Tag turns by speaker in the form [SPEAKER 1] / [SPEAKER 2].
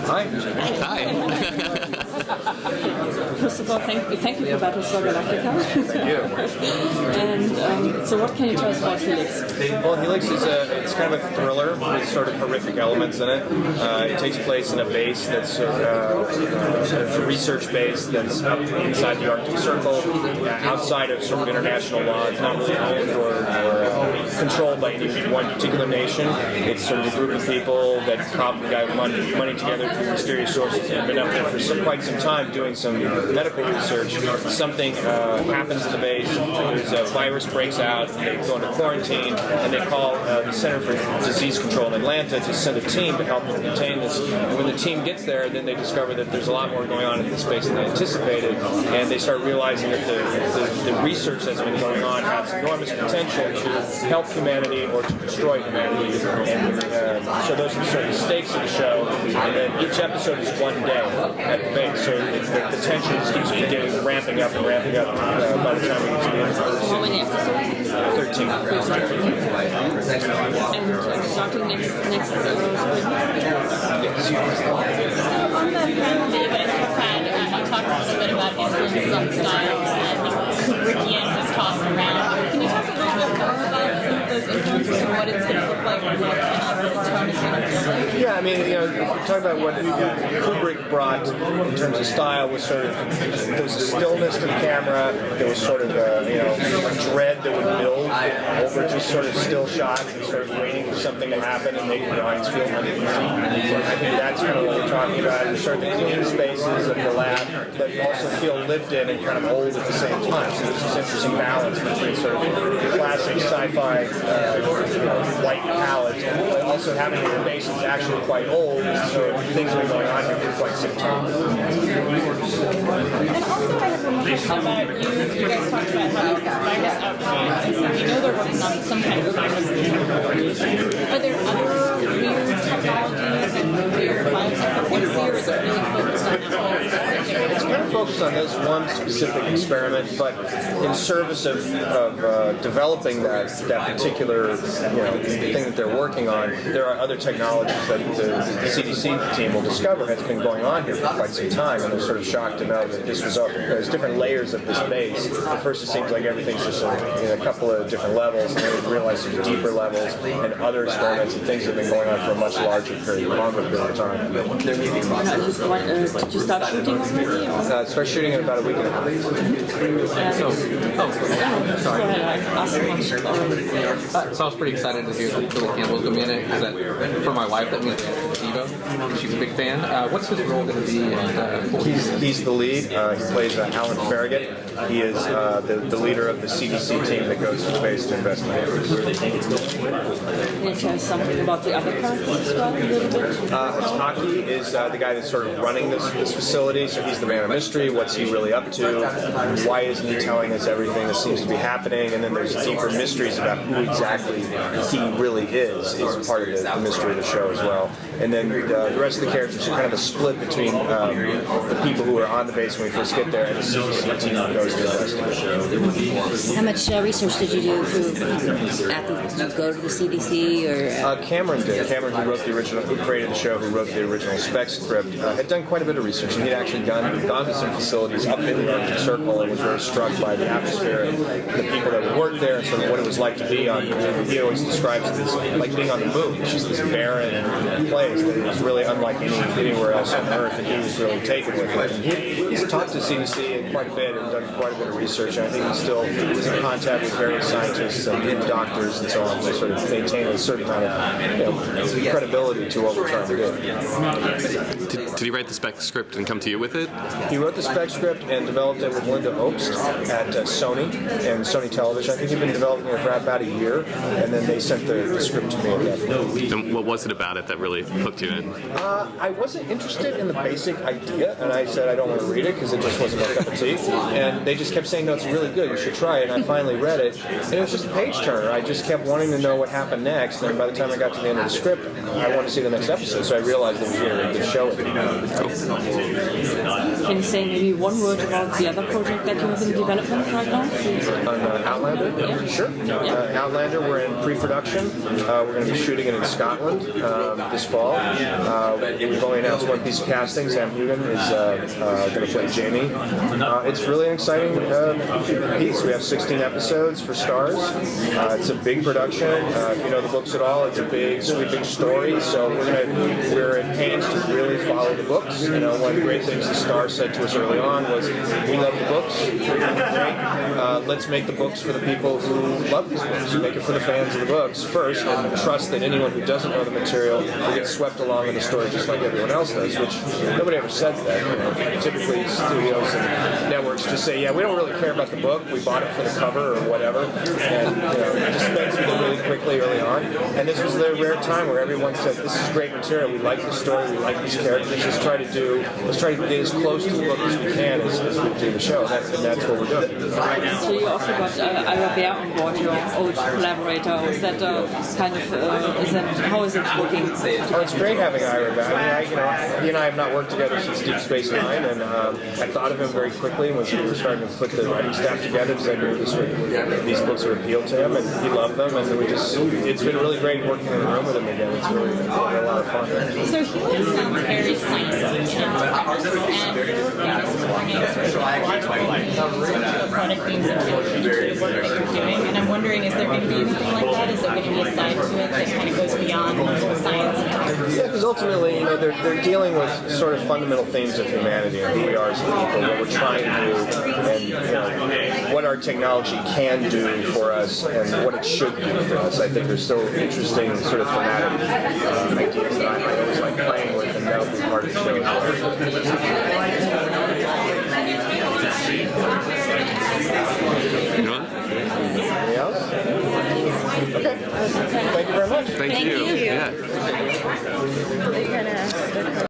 [SPEAKER 1] Hi.
[SPEAKER 2] Hi.
[SPEAKER 3] First of all, thank you for Battlestar Galactica.
[SPEAKER 1] Thank you.
[SPEAKER 3] And so what can you tell us about Helix?
[SPEAKER 1] Well, Helix is it's kind of a thriller with sort of horrific elements in it. It takes place in a base that's a research base that's up inside the Arctic Circle, outside of sort of international law. It's not really owned or controlled by any one particular nation. It's sort of a group of people that probably got money together through mysterious sources and have been up there for quite some time doing some medical research. Something happens in the base. There's a virus breaks out. They go into quarantine, and they call the Center for Disease Control in Atlanta to send a team to help them contain this. And when the team gets there, then they discover that there's a lot more going on in this space than they anticipated, and they start realizing that the research that's been going on has enormous potential to help humanity or to destroy humanity. And so those are sort of the stakes of the show. And then each episode is one day at the base, so the tension just keeps ramping up and ramping up by the time we get to the end of the
[SPEAKER 3] How many episodes?
[SPEAKER 1] 13.
[SPEAKER 3] And starting next spring?
[SPEAKER 4] On the panel that you guys just had, you talked a little bit about influences on styles and Kubrickian was tossed around. Can you talk a little bit more about some of those influences and what it's going to look like and what this tone is going to feel like?
[SPEAKER 1] Yeah, I mean, if you talk about what Kubrick brought in terms of style, was sort of there was a stillness to the camera. There was sort of a dread that would build over just sort of still shots and sort of waiting for something to happen and making the audience feel uneasy. I think that's kind of what we're talking about. Is sort of the clean spaces of the lab, but also feel lived in and kind of old at the same time. So there's this interesting balance between sort of the classic sci-fi white palette, but also having the bases actually quite old, so things have been going on here for quite some time.
[SPEAKER 4] And also I have one more question about you guys talked about how there's this virus outbreak, and so we know they're working on some kind of virus. Are there other weird technologies and weird biotech things here, or is it really focused on that whole specific?
[SPEAKER 1] It's kind of focused on this one specific experiment, but in service of developing that particular thing that they're working on, there are other technologies that the CDC team will discover has been going on here for quite some time, and they're sort of shocked to know that this was there's different layers of this base. At first it seems like everything's just a couple of different levels, and then we realize there's deeper levels and other experiments and things that have been going on for a much larger period, longer period of time.
[SPEAKER 3] Did you start shooting already?
[SPEAKER 1] Start shooting in about a week and a half.
[SPEAKER 2] So I was pretty excited to hear that Billy Campbell's going to be in it, because for my wife, that means Devo. She's a big fan. What's his role going to be?
[SPEAKER 1] He's the lead. He plays Alan Farragut. He is the leader of the CDC team that goes to space to investigate.
[SPEAKER 3] Can you tell us something about the other characters as well, a little bit?
[SPEAKER 1] Taki is the guy that's sort of running this facility, so he's the man of mystery. What's he really up to? Why isn't he telling us everything that seems to be happening? And then there's deeper mysteries about who exactly he really is part of the mystery of the show as well. And then the rest of the characters are kind of a split between the people who are on the base when we first get there and the CDC team that goes to investigate.
[SPEAKER 5] How much research did you do did you go to the CDC or?
[SPEAKER 1] Cameron did. Cameron, who created the show, who wrote the original spec script, had done quite a bit of research, and he'd actually gone to some facilities up in the Arctic Circle and was very struck by the atmosphere and the people that would work there and sort of what it was like to be on. He always describes it as like being on the moon. It's just this barren place that is really unlike anywhere else on Earth, and he was really taken with it. And he's talked to CDC quite a bit and done quite a bit of research, and I think he still is in contact with various scientists and doctors and so on to sort of maintain a certain amount of credibility to what we're trying to do.
[SPEAKER 6] Did he write the spec script and come to you with it?
[SPEAKER 1] He wrote the spec script and developed it with Linda Obst at Sony and Sony Television. I think he'd been developing it for about a year, and then they sent the script to me at that point.
[SPEAKER 6] And what was it about it that really hooked you in?
[SPEAKER 1] I wasn't interested in the basic idea, and I said I don't want to read it because it just wasn't my cup of tea. And they just kept saying, no, it's really good, you should try it. And I finally read it, and it was just a page turner. I just kept wanting to know what happened next, and by the time I got to the end of the script, I wanted to see the next episode, so I realized it was really a good show.
[SPEAKER 3] Can you say maybe maybe one word about the other project that you have in development right now?
[SPEAKER 1] On Outlander?
[SPEAKER 3] Yeah.
[SPEAKER 1] Sure. Outlander, we're in pre-production. We're going to be shooting it in Scotland this fall. We've only announced one piece of casting. Sam Hugan is going to play Jamie. It's really an exciting piece. We have 16 episodes for Stars. It's a big production. If you know the books at all, it's a big, sweeping story. So we're in pains to really follow the books. You know, one of the great things the Star said to us early on was, "We love the books. Great. Let's make the books for the people who love these books. Make it for the fans of the books first, and trust that anyone who doesn't know the material will get swept along in the story just like everyone else does." Which nobody ever says that. You know, typically studios and networks just say, "Yeah, we don't really care about the book. We bought it for the cover or whatever," and just spend through them really quickly early on. And this was the rare time where everyone said, "This is great material. We like the story. We like these characters. Let's try to get as close to the book as we can as we do the show." And that's what we're doing.
[SPEAKER 3] So you also got Ira Bear on board, your old collaborator. Is that kind of how is it working?
[SPEAKER 1] Oh, it's great having Ira back. I mean, he and I have not worked together since Deep Space Nine, and I thought of him very quickly when we were starting to put the writing staff together because I knew these books would appeal to him, and he loved them, and it's been really great working in the room with him again. It's really been a lot of fun.
[SPEAKER 4] So Helix sounds very sciencey in its premise, and you're famous for bringing sort of ecological themes or product themes into the work that you're doing. And I'm wondering, is there going to be anything like that? Is there going to be a side to it that kind of goes beyond the science?
[SPEAKER 1] Yeah, because ultimately, they're dealing with sort of fundamental themes of humanity and who we are as people, what we're trying to do, and what our technology can do for us, and what it should do for us. I think there's still interesting sort of thematic ideas that I always like playing with, and that'll be part of the show as well.
[SPEAKER 6] You know what?
[SPEAKER 1] Anything else? Okay. Thank you very much.
[SPEAKER 6] Thank you. Yeah.